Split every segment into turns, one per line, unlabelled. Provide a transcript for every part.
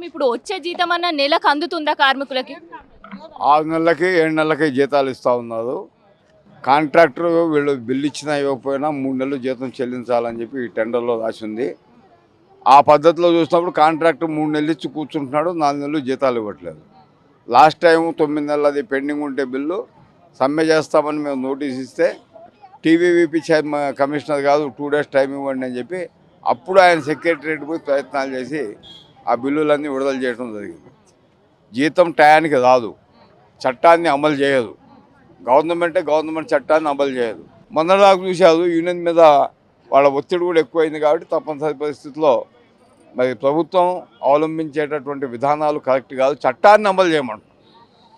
ఇప్పుడు వచ్చే జీతం అన్న నెలకు అందుతుందా కార్మికులకి?
6 నెలలకి 7 నెలలకి జీతాలు ఇస్తూ ఉన్నారు. కాంట్రాక్టర్ వీళ్ళు బిల్లు ఇచ్చినా ఇవ్వకపోయినా 3 నెలలు జీతం చెల్లించాలని చెప్పి ఈ టెండర్లో రాసి ఉంది. ఆ పద్ధతిలో చూసినప్పుడు కాంట్రాక్టర్ 3 నెలలు ఇచ్చి కూర్చుంటున్నాడు, 4 నెలలు జీతాలు ఇవ్వట్లేదు. లాస్ట్ టైం 9 నెలలది పెండింగ్ ఉంటే బిల్లు సమ్మె చేస్తామని మేము నోటీస్ ఇస్తే టీవీవీపీ కమిషనర్ కాదు 2 డేస్ టైం ఇవ్వండి అని చెప్పి అప్పుడు ఆయన సెక్రటరేట్ పోయి ప్రయత్నాలు చేసి ఆ బిల్లులన్నీ విడుదల చేయడం జరిగింది. జీతం టయానికి రాదు, చట్టాన్ని అమలు చేయదు. గవర్నమెంట్ చట్టాన్ని అమలు చేయదు. మొన్నదాకా చూశారు యూనియన్ మీద వాళ్ళ ఒత్తిడి కూడా ఎక్కువైంది కాబట్టి తప్పనిసరి పరిస్థితుల్లో మరి ప్రభుత్వం అవలంబించేటటువంటి విధానాలు కరెక్ట్ కాదు. చట్టాన్ని అమలు చేయమంటాం.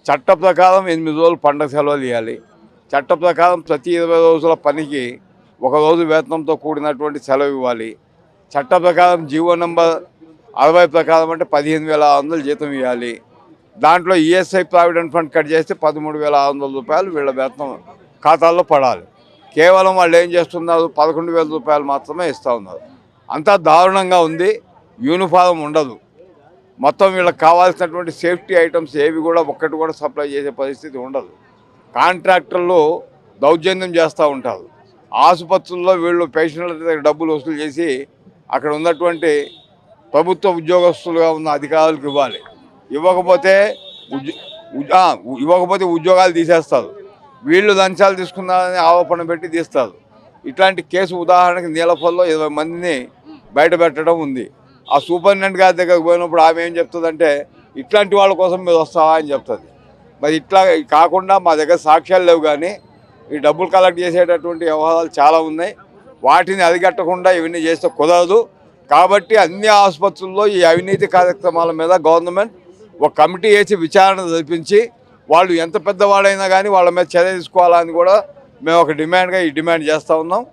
చట్ట ప్రకారం 8 రోజులు పండగ సెలవులు ఇవ్వాలి. చట్ట ప్రకారం ప్రతి 20 రోజుల పనికి 1 రోజు వేతనంతో కూడినటువంటి సెలవు ఇవ్వాలి. చట్ట ప్రకారం జీవో నంబర్ 60 ప్రకారం అంటే 15,600 జీతం ఇవ్వాలి. దాంట్లో ఈఎస్ఐ ప్రావిడెంట్ ఫండ్ కట్ చేస్తే 13,600 రూపాయలు వీళ్ళ వేతనం ఖాతాల్లో పడాలి. కేవలం వాళ్ళు ఏం చేస్తున్నారు, 11,000 రూపాయలు మాత్రమే ఇస్తూ ఉన్నారు. అంతా దారుణంగా ఉంది. యూనిఫారం ఉండదు. మొత్తం వీళ్ళకి కావాల్సినటువంటి సేఫ్టీ ఐటమ్స్ ఏవి కూడా ఒక్కటి కూడా సప్లై చేసే పరిస్థితి ఉండదు. కాంట్రాక్టర్లు దౌర్జన్యం చేస్తూ ఉంటారు. ఆసుపత్రుల్లో వీళ్ళు పేషెంట్ల దగ్గర డబ్బులు వసూలు చేసి అక్కడ ఉన్నటువంటి ప్రభుత్వ ఉద్యోగస్తులుగా ఉన్న అధికారులకు ఇవ్వాలి. ఇవ్వకపోతే ఉద్యోగాలు తీసేస్తారు. వీళ్ళు లంచాలు తీసుకున్నారని ఆరోపణ పెట్టి తీస్తారు. ఇట్లాంటి కేసు ఉదాహరణకి నీలపల్లిలో 20 మందిని బయట పెట్టడం ఉంది. ఆ సూపరింటెండెంట్ గారి దగ్గరకు పోయినప్పుడు ఆమె ఏం చెప్తుందంటే ఇట్లాంటి వాళ్ళ కోసం మీరు వస్తావా అని చెప్తుంది. మరి ఇట్లా కాకుండా మా దగ్గర సాక్ష్యాలు లేవు, కానీ ఈ డబ్బులు కలెక్ట్ చేసేటటువంటి వ్యవహారాలు చాలా ఉన్నాయి. వాటిని అరికట్టకుండా ఇవన్నీ చేస్తే కుదరదు. కాబట్టి అన్ని ఆసుపత్రుల్లో ఈ అవినీతి కార్యక్రమాల మీద గవర్నమెంట్ ఒక కమిటీ వేసి విచారణ జరిపించి వాళ్ళు ఎంత పెద్దవాళ్ళైనా కానీ వాళ్ళ మీద చర్య తీసుకోవాలని కూడా మేము ఒక డిమాండ్గా డిమాండ్ చేస్తూ ఉన్నాం.